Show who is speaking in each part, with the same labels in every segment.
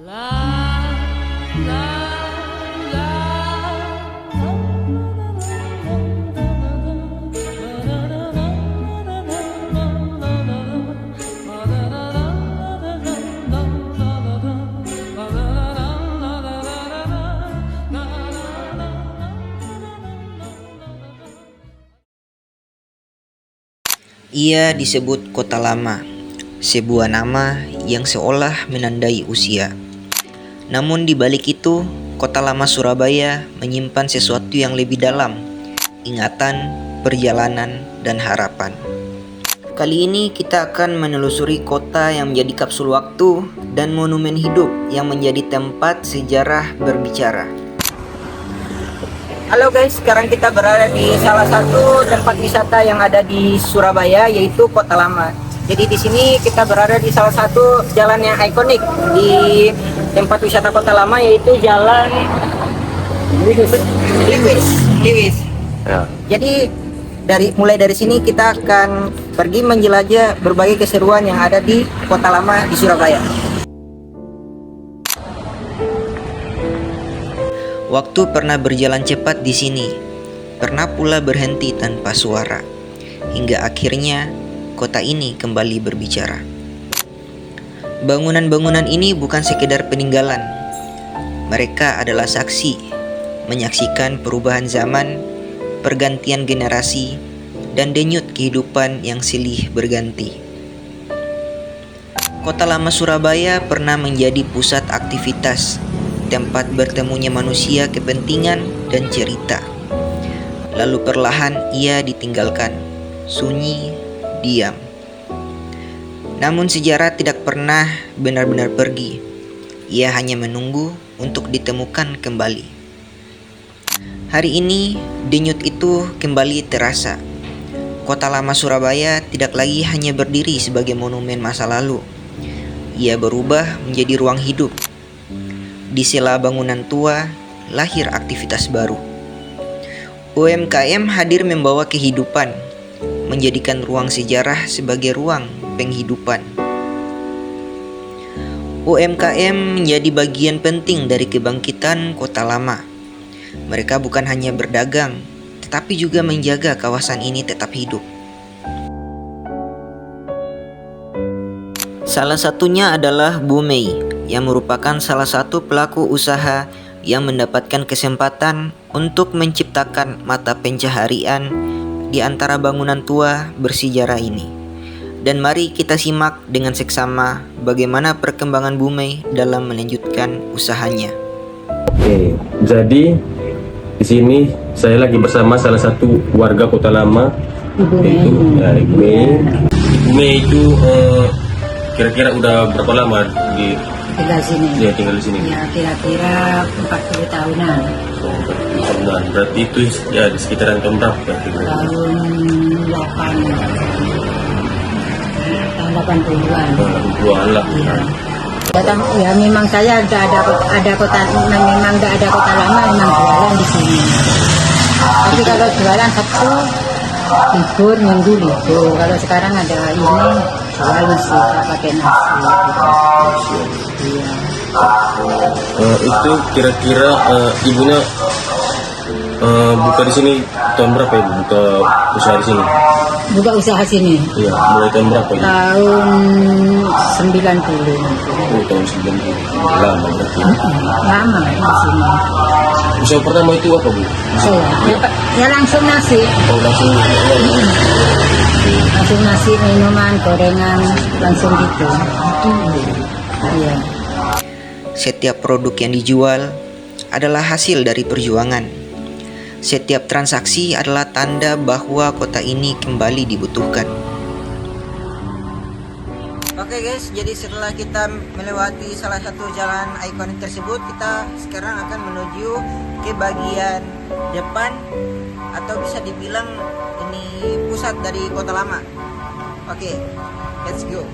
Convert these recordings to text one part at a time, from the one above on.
Speaker 1: Ia disebut Kota Lama, sebuah nama yang seolah menandai usia. Namun di balik itu, Kota Lama Surabaya menyimpan sesuatu yang lebih dalam, ingatan, perjalanan, dan harapan. Kali ini kita akan menelusuri kota yang menjadi kapsul waktu dan monumen hidup yang menjadi tempat sejarah berbicara. Halo guys, sekarang kita berada di salah satu tempat wisata yang ada di Surabaya, yaitu Kota Lama. Jadi di sini kita berada di salah satu jalan yang ikonik di tempat wisata Kota Lama, yaitu Jalan Liwis. Ya. Jadi mulai dari sini kita akan pergi menjelajah berbagai keseruan yang ada di Kota Lama di Surabaya. Waktu pernah berjalan cepat di sini, pernah pula berhenti tanpa suara, hingga akhirnya kota ini kembali berbicara. Bangunan-bangunan ini bukan sekedar peninggalan, mereka adalah saksi, menyaksikan perubahan zaman, pergantian generasi, dan denyut kehidupan yang silih berganti. Kota Lama Surabaya pernah menjadi pusat aktivitas, tempat bertemunya manusia, kepentingan, dan cerita. Lalu perlahan ia ditinggalkan, sunyi, diam. Namun sejarah tidak pernah benar-benar pergi. Ia hanya menunggu untuk ditemukan kembali. Hari ini, denyut itu kembali terasa. Kota Lama Surabaya tidak lagi hanya berdiri sebagai monumen masa lalu. Ia berubah menjadi ruang hidup. Di sela bangunan tua, lahir aktivitas baru. UMKM hadir membawa kehidupan, menjadikan ruang sejarah sebagai ruang penghidupan. UMKM menjadi bagian penting dari kebangkitan Kota Lama. Mereka bukan hanya berdagang, tetapi juga menjaga kawasan ini tetap hidup. Salah satunya adalah Bu Mei, yang merupakan salah satu pelaku usaha yang mendapatkan kesempatan untuk menciptakan mata pencaharian di antara bangunan tua bersejarah ini. Dan mari kita simak dengan seksama bagaimana perkembangan Bu Mei dalam melanjutkan usahanya.
Speaker 2: Oke, jadi di sini saya lagi bersama salah satu warga Kota Lama, yaitu Ibu Mei. Ibu Mei itu kira-kira udah berapa lama di
Speaker 3: tinggal sini?
Speaker 2: Ya, tinggal di sini.
Speaker 3: Ya, kira-kira 40 tahunan.
Speaker 2: Oh, 40 tahunan. Berarti itu ya di sekitaran tahun berapa?
Speaker 3: Tahun 80-an.
Speaker 2: Tahun 80-an lah.
Speaker 3: Ya. Ya memang saya ada kota, memang nggak ada Kota Lama, memang jualan di sini. Tapi kalau jualan Sabtu, libur, Minggu libur. Kalau sekarang ada ini, jual masih pakai nasi. Iya.
Speaker 2: Itu kira-kira ibunya buka di sini tahun berapa ibu? Buka usaha di sini?
Speaker 3: Buka usaha sini?
Speaker 2: Iya, mulai tahun berapa ibu?
Speaker 3: Tahun 90.
Speaker 2: Oh, tahun 90. Lama berarti.
Speaker 3: Lama di sini.
Speaker 2: Usaha pertama itu apa bu?
Speaker 3: Ya langsung nasi.
Speaker 2: Oh, langsung.
Speaker 3: Langsung nasi, minuman, gorengan, langsung gitu. Iya.
Speaker 1: Setiap produk yang dijual adalah hasil dari perjuangan. Setiap transaksi adalah tanda bahwa kota ini kembali dibutuhkan. Oke guys, jadi setelah kita melewati salah satu jalan ikonik tersebut, kita sekarang akan menuju ke bagian depan, atau bisa dibilang ini pusat dari Kota Lama. Oke, let's go.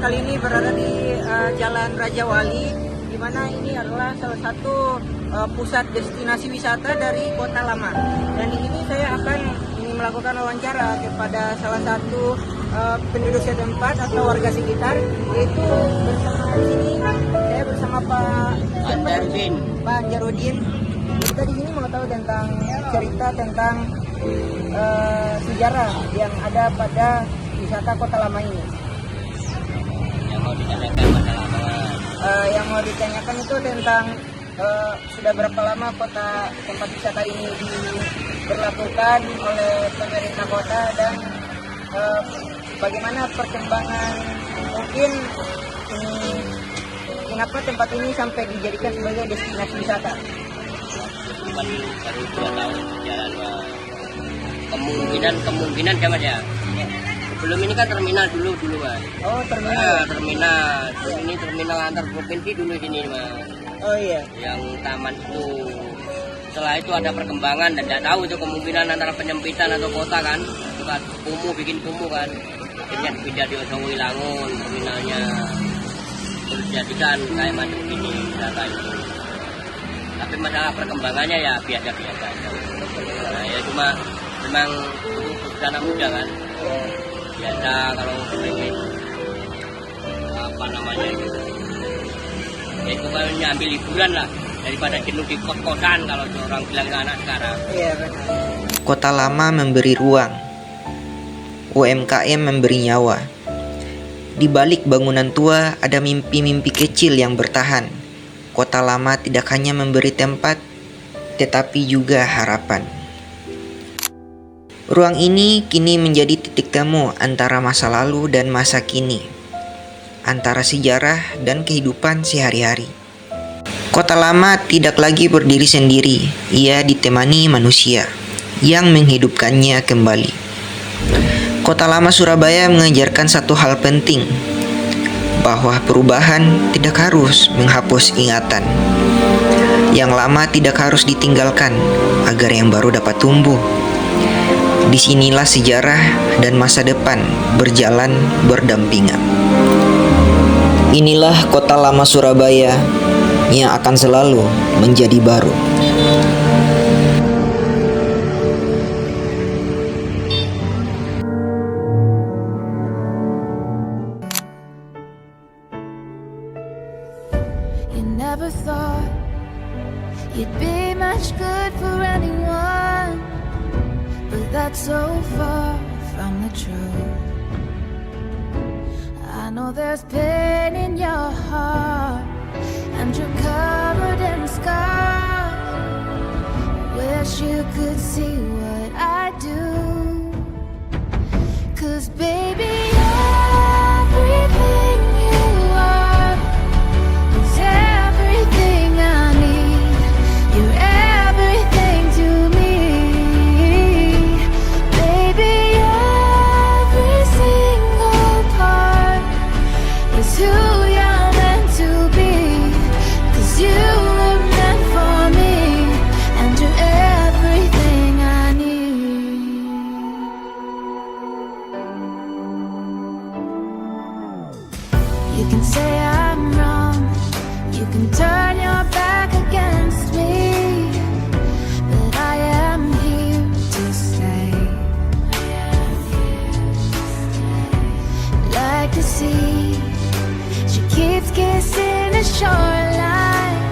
Speaker 1: kali ini berada di Jalan Raja Wali, di mana ini adalah salah satu pusat destinasi wisata dari Kota Lama. Dan di sini saya akan melakukan wawancara kepada salah satu penduduk setempat atau warga sekitar, yaitu bersama di sini saya bersama Pak Jarudin. Kita di sini mau tahu tentang cerita tentang sejarah yang ada pada wisata Kota Lama ini. Yang mau ditanyakan itu tentang sudah berapa lama tempat wisata ini diberlakukan oleh pemerintah kota, dan bagaimana perkembangan mungkin kenapa tempat ini sampai dijadikan sebagai destinasi wisata.
Speaker 4: Baru 2 tahun berjalan, kemungkinan sama ya. Sebelum ini kan terminal dulu Mas.
Speaker 1: Oh, terminal.
Speaker 4: Terminal. Ini terminal antar provinsi dulu sini Mas.
Speaker 1: Oh iya.
Speaker 4: Yang taman itu. Setelah itu ada perkembangan dan tidak tahu itu kemungkinan antara penyempitan atau kota kan. Suka bikin kumuh kan. Akhirnya dipindah di Osowi Langun terminalnya. Terus jadikan kayak macam ini wisata itu. Tapi masalah perkembangannya ya biasa-biasa. Nah ya cuma memang anak muda kan. Biasa kalau pengen apa namanya ya itu kan nyambil liburan lah daripada jenuh di kos-kosan kalau orang bilang ke anak sekarang.
Speaker 1: Iya benar.
Speaker 5: Kota Lama memberi ruang, UMKM memberi nyawa. Di balik bangunan tua ada mimpi-mimpi kecil yang bertahan. Kota Lama tidak hanya memberi tempat, tetapi juga harapan. Ruang ini kini menjadi titik temu antara masa lalu dan masa kini, antara sejarah dan kehidupan sehari-hari. Kota Lama tidak lagi berdiri sendiri, ia ditemani manusia yang menghidupkannya kembali. Kota Lama Surabaya mengajarkan satu hal penting, bahwa perubahan tidak harus menghapus ingatan. Yang lama tidak harus ditinggalkan agar yang baru dapat tumbuh. Disinilah sejarah dan masa depan berjalan berdampingan. Inilah Kota Lama Surabaya yang akan selalu menjadi baru.
Speaker 6: You never thought you'd be much good for anyone, but that's so far from the truth. I know there's pain in your heart, and you're covered in scars. Wish you could see what I do, 'cause baby, everything you are is everything I need. You're everything to me. Baby, every single part is who you're meant to be. 'Cause you were meant for me, and you're everything I need. You can say I'm wrong, you can turn your back against me, but I am here to stay. Like the sea, she keeps kissing the shoreline.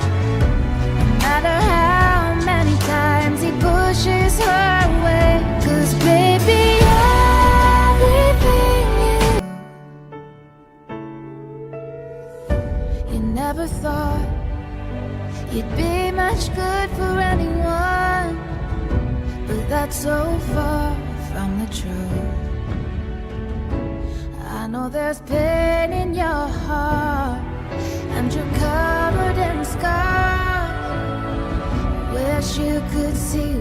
Speaker 6: No matter how many times he pushes her away, 'cause baby, everything you never thought you'd be much good for anyone, but that's so far from the truth. I know there's pain in your heart, and you're covered in scars. Wish you could see